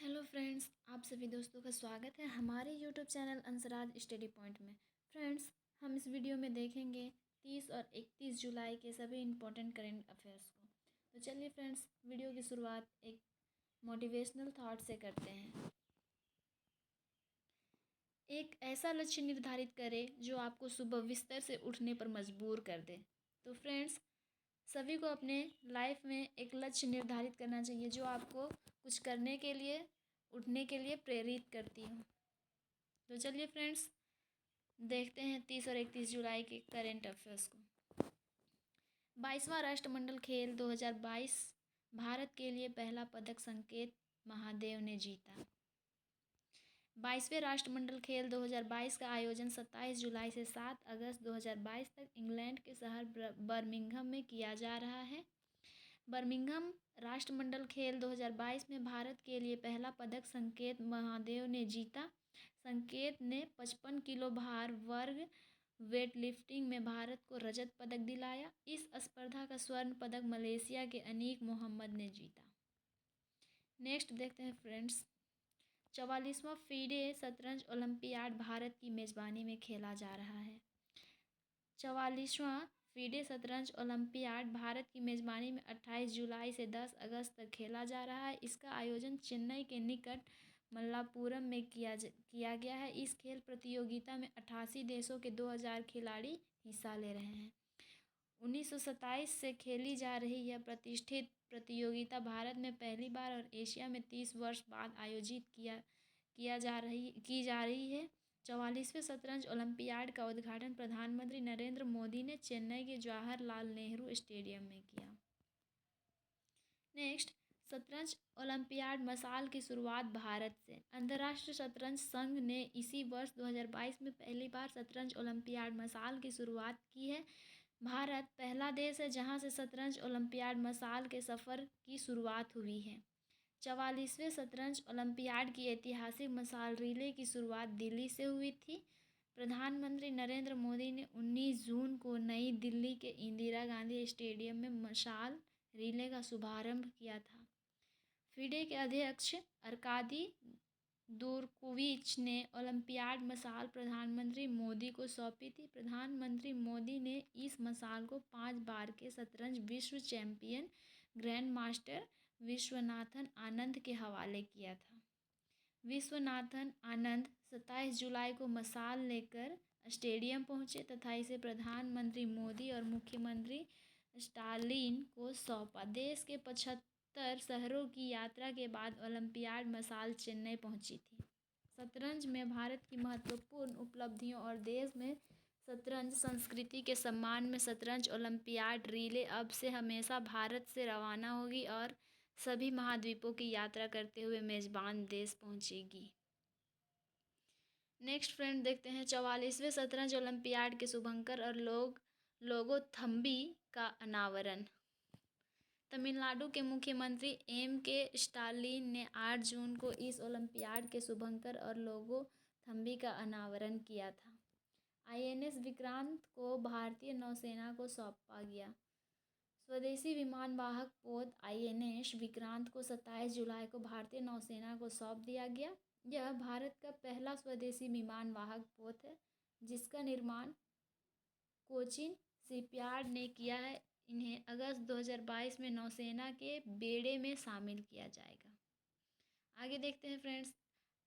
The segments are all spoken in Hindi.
हेलो फ्रेंड्स, आप सभी दोस्तों का स्वागत है हमारे यूट्यूब चैनल अंसराज स्टडी पॉइंट में। फ्रेंड्स, हम इस वीडियो में देखेंगे 30 और 31 जुलाई के सभी इम्पोर्टेंट करेंट अफेयर्स को। तो चलिए फ्रेंड्स, वीडियो की शुरुआत एक मोटिवेशनल थॉट से करते हैं। एक ऐसा लक्ष्य निर्धारित करें जो आपको सुबह बिस्तर से उठने पर मजबूर कर दे। तो फ्रेंड्स, सभी को अपने लाइफ में एक लक्ष्य निर्धारित करना चाहिए जो आपको कुछ करने के लिए, उठने के लिए प्रेरित करती हो। तो चलिए फ्रेंड्स, देखते हैं 30 और 31 जुलाई के करेंट अफेयर्स को। 22वां राष्ट्रमंडल खेल 2022 भारत के लिए पहला पदक संकेत महादेव ने जीता। 22वें राष्ट्रमंडल खेल 2022 का आयोजन 27 जुलाई से 7 अगस्त 2022 तक इंग्लैंड के शहर बर्मिंघम में किया जा रहा है। बर्मिंघम राष्ट्रमंडल खेल 2022 में भारत के लिए पहला पदक संकेत महादेव ने जीता। संकेत ने 55 किलो भार वर्ग वेटलिफ्टिंग में भारत को रजत पदक दिलाया। इस स्पर्धा का स्वर्ण पदक मलेशिया के अनीक मोहम्मद ने जीता। नेक्स्ट देखते हैं फ्रेंड्स, 44वां फीडे शतरंज ओलंपियाड भारत की मेज़बानी में खेला जा रहा है। 44वां फीडे शतरंज ओलंपियाड भारत की मेज़बानी में 28 जुलाई से 10 अगस्त तक खेला जा रहा है। इसका आयोजन चेन्नई के निकट मल्लापुरम में किया गया है। इस खेल प्रतियोगिता में 88 देशों के 2000 खिलाड़ी हिस्सा ले रहे हैं। 1927 से खेली जा रही यह प्रतिष्ठित प्रतियोगिता भारत में पहली बार और एशिया में 30 वर्ष बाद आयोजित की जा रही है। 44वें शतरंज ओलंपियाड का उद्घाटन प्रधानमंत्री नरेंद्र मोदी ने चेन्नई के जवाहरलाल नेहरू स्टेडियम में किया। नेक्स्ट, शतरंज ओलंपियाड मसाल की शुरुआत भारत से। अंतर्राष्ट्रीय शतरंज संघ ने इसी वर्ष 2022 में पहली बार शतरंज ओलंपियाड मसाल की शुरुआत की है। भारत पहला देश है जहां से शतरंज ओलंपियाड मसाल के सफ़र की शुरुआत हुई है। 44वें शतरंज ओलंपियाड की ऐतिहासिक मसाल रिले की शुरुआत दिल्ली से हुई थी। प्रधानमंत्री नरेंद्र मोदी ने 19 जून को नई दिल्ली के इंदिरा गांधी स्टेडियम में मशाल रिले का शुभारंभ किया था। फीडे के अध्यक्ष अर्कादी दूरकोविच ने ओलंपियाड मसाल प्रधानमंत्री मोदी को सौंपी थी। प्रधानमंत्री मोदी ने इस मसाल को 5 बार के शतरंज विश्व champion grand master Viswanathan Anand के हवाले किया था। विश्वनाथन आनंद 27 जुलाई को मसाल लेकर स्टेडियम पहुंचे तथा इसे प्रधानमंत्री मोदी और मुख्यमंत्री स्टालिन को सौंपा। देश के 75 शहरों की यात्रा के बाद ओलंपियाड मसाल चेन्नई पहुंची थी। शतरंज में भारत की महत्वपूर्ण उपलब्धियों और देश में शतरंज संस्कृति के सम्मान में शतरंज ओलंपियाड रिले अब से हमेशा भारत से रवाना होगी और सभी महाद्वीपों की यात्रा करते हुए मेज़बान देश पहुंचेगी। नेक्स्ट फ्रेंड, देखते हैं 44वें शतरंज ओलंपियाड के शुभंकर और लोगो थम्बी का अनावरण। तमिलनाडु के मुख्यमंत्री के स्टालिन ने 8 जून को इस ओलंपियाड के शुभंकर और लोगो थम्बी का अनावरण किया था। INS विक्रांत को भारतीय नौसेना को सौंपा गया। स्वदेशी विमानवाहक पोत INS विक्रांत को 27 जुलाई को भारतीय नौसेना को सौंप दिया गया। यह भारत का पहला स्वदेशी विमानवाहक पोत है जिसका निर्माण कोचिन शिपयार्ड ने किया है। इन्हें अगस्त 2022 में नौसेना के बेड़े में शामिल किया जाएगा। आगे देखते हैं फ्रेंड्स,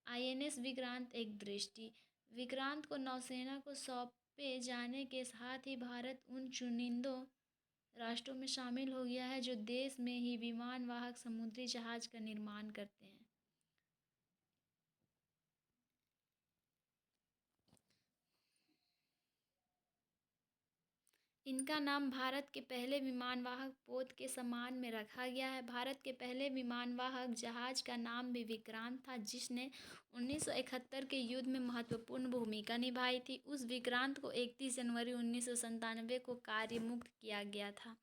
INS विक्रांत एक दृष्टि। विक्रांत को नौसेना को सौंपे जाने के साथ ही भारत उन चुनिंदा राष्ट्रों में शामिल हो गया है जो देश में ही विमानवाहक समुद्री जहाज का निर्माण करते हैं। इनका नाम भारत के पहले विमानवाहक पोत के सम्मान में रखा गया है। भारत के पहले विमानवाहक जहाज का नाम भी विक्रांत था जिसने 1971 के युद्ध में महत्वपूर्ण भूमिका निभाई थी। उस विक्रांत को 31 जनवरी 1997 को कार्यमुक्त किया गया था।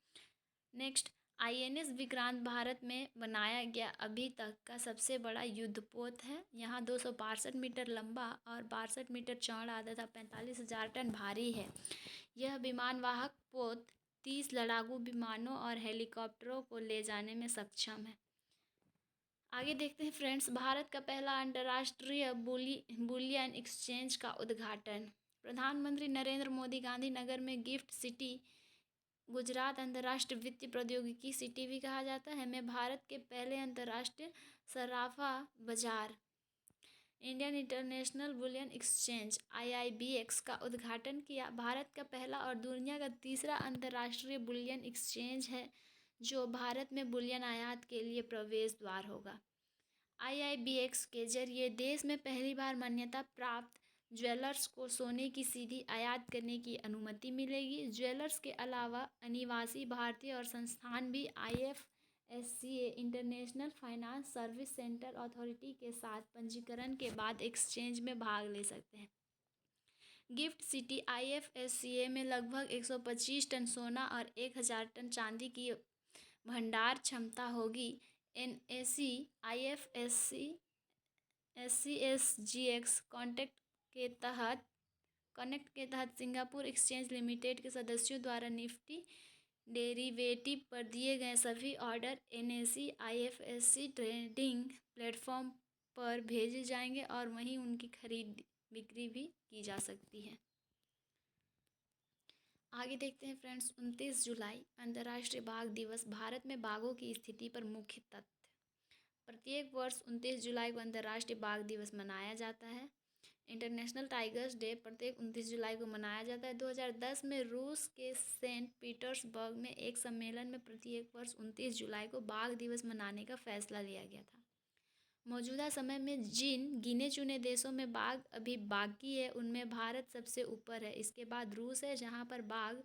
नेक्स्ट, INS विक्रांत भारत में बनाया गया अभी तक का सबसे बड़ा युद्धपोत है। यहाँ 262 मीटर लंबा और 62 मीटर चौड़ा तथा 45,000 टन भारी है। यह विमानवाहक पोत 30 लड़ाकू विमानों और हेलीकॉप्टरों को ले जाने में सक्षम है। आगे देखते हैं फ्रेंड्स, भारत का पहला अंतर्राष्ट्रीय बुलियन एक्सचेंज का उद्घाटन। प्रधानमंत्री नरेंद्र मोदी गांधीनगर में गिफ्ट सिटी गुजरात अंतर्राष्ट्रीय वित्तीय प्रौद्योगिकी सिटी भी कहा जाता है में भारत के पहले अंतर्राष्ट्रीय सराफा बाजार Indian international bullion exchange IIBX का उद्घाटन किया। भारत का पहला और दुनिया का तीसरा अंतर्राष्ट्रीय बुलियन एक्सचेंज है जो भारत में बुलियन आयात के लिए प्रवेश द्वार होगा। IIBX के जरिए देश में पहली बार मान्यता प्राप्त ज्वेलर्स को सोने की सीधी आयात करने की अनुमति मिलेगी। ज्वेलर्स के अलावा अनिवासी भारतीय और संस्थान भी IFSCA international finance service centre authority के साथ पंजीकरण के बाद एक्सचेंज में भाग ले सकते हैं। गिफ्ट सिटी IFSCA में लगभग 125 टन सोना और 1000 टन चांदी की भंडार क्षमता होगी। NSE IFSC SCSGX कनेक्ट के तहत सिंगापुर एक्सचेंज लिमिटेड के सदस्यों द्वारा निफ्टी डेरिवेटिव पर दिए गए सभी order NSE IFSC trading platform पर भेजे जाएंगे और वहीं उनकी खरीद बिक्री भी की जा सकती है। आगे देखते हैं फ्रेंड्स, 29 जुलाई अंतर्राष्ट्रीय बाघ दिवस। भारत में बाघों की स्थिति पर मुख्य तथ्य। प्रत्येक वर्ष 29 जुलाई को अंतर्राष्ट्रीय बाघ दिवस मनाया जाता है। इंटरनेशनल टाइगर्स डे प्रत्येक 29 जुलाई को मनाया जाता है। 2010 में रूस के सेंट पीटर्सबर्ग में एक सम्मेलन में प्रत्येक वर्ष 29 जुलाई को बाघ दिवस मनाने का फैसला लिया गया था। मौजूदा समय में जिन गिने चुने देशों में बाघ अभी बाकी है उनमें भारत सबसे ऊपर है। इसके बाद रूस है जहां पर बाघ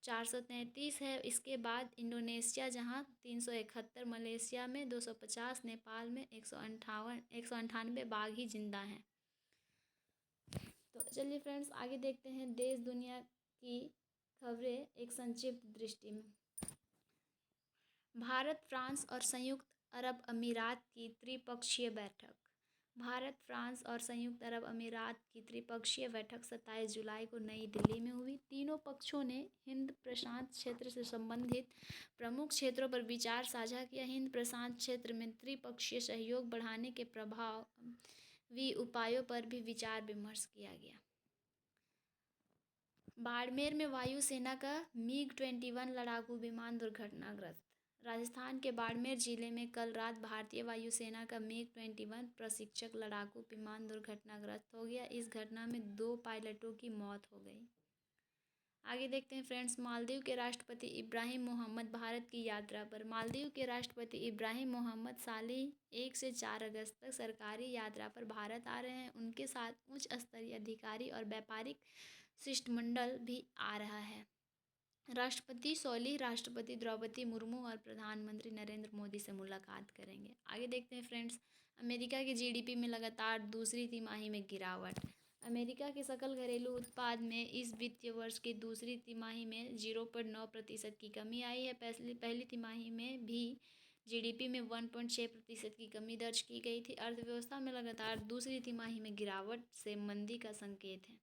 433 है। इसके बाद इंडोनेशिया जहां 371, मलेशिया में 250, नेपाल में 198 बाघ ही जिंदा हैं। तो चलिए फ्रेंड्स, आगे देखते हैं देश दुनिया की खबरें एक संक्षिप्त दृष्टि में। भारत, फ्रांस और संयुक्त अरब अमीरात की त्रिपक्षीय बैठक। भारत, फ्रांस और संयुक्त अरब अमीरात की त्रिपक्षीय बैठक 27 जुलाई को नई दिल्ली में हुई। तीनों पक्षों ने हिंद प्रशांत क्षेत्र से संबंधित प्रमुख क्षेत्रों पर विचार साझा किया। हिंद प्रशांत क्षेत्र में त्रिपक्षीय सहयोग बढ़ाने के प्रभावी उपायों पर भी विचार विमर्श किया गया। बाड़मेर में वायुसेना का MiG-21 लड़ाकू विमान दुर्घटनाग्रस्त। राजस्थान के बाड़मेर जिले में कल रात भारतीय वायुसेना का MiG-21 प्रशिक्षक लड़ाकू विमान दुर्घटनाग्रस्त हो गया। इस घटना में 2 पायलटों की मौत हो गई। आगे देखते हैं फ्रेंड्स, मालदीव के राष्ट्रपति इब्राहिम मोहम्मद भारत की यात्रा पर। मालदीव के राष्ट्रपति इब्राहिम मोहम्मद साली 1 से 4 अगस्त तक सरकारी यात्रा पर भारत आ रहे हैं। उनके साथ उच्च स्तरीय अधिकारी और व्यापारिक शिष्टमंडल भी आ रहा है। राष्ट्रपति सोलिह राष्ट्रपति द्रौपदी मुर्मू और प्रधानमंत्री नरेंद्र मोदी से मुलाकात करेंगे। आगे देखते हैं फ्रेंड्स, अमेरिका के GDP में लगातार दूसरी तिमाही में गिरावट। अमेरिका के सकल घरेलू उत्पाद में इस वित्तीय वर्ष की दूसरी तिमाही में 0.9% की कमी आई है। पहली तिमाही में भी GDP में 1.6% की कमी दर्ज की गई थी। अर्थव्यवस्था में लगातार दूसरी तिमाही में गिरावट से मंदी का संकेत है।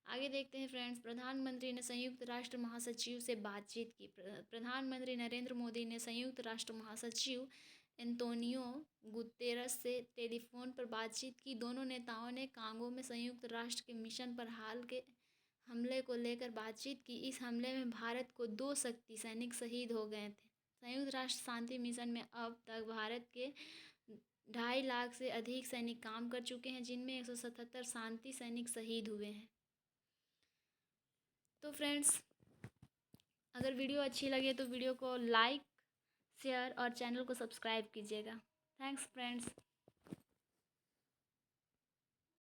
आगे देखते हैं फ्रेंड्स, प्रधानमंत्री ने संयुक्त राष्ट्र महासचिव से बातचीत की। प्रधानमंत्री नरेंद्र मोदी ने संयुक्त राष्ट्र महासचिव एंटोनियो गुतेरस से टेलीफोन पर बातचीत की। दोनों नेताओं ने कांगो में संयुक्त राष्ट्र के मिशन पर हाल के हमले को लेकर बातचीत की। इस हमले में भारत को 2 शक्ति सैनिक शहीद हो गए थे। संयुक्त राष्ट्र शांति मिशन में अब तक भारत के 2.5 लाख से अधिक सैनिक काम कर चुके हैं, जिनमें 177 शांति सैनिक शहीद हुए हैं। तो फ्रेंड्स, अगर वीडियो अच्छी लगे तो वीडियो को लाइक, शेयर और चैनल को सब्सक्राइब कीजिएगा। Thanks friends.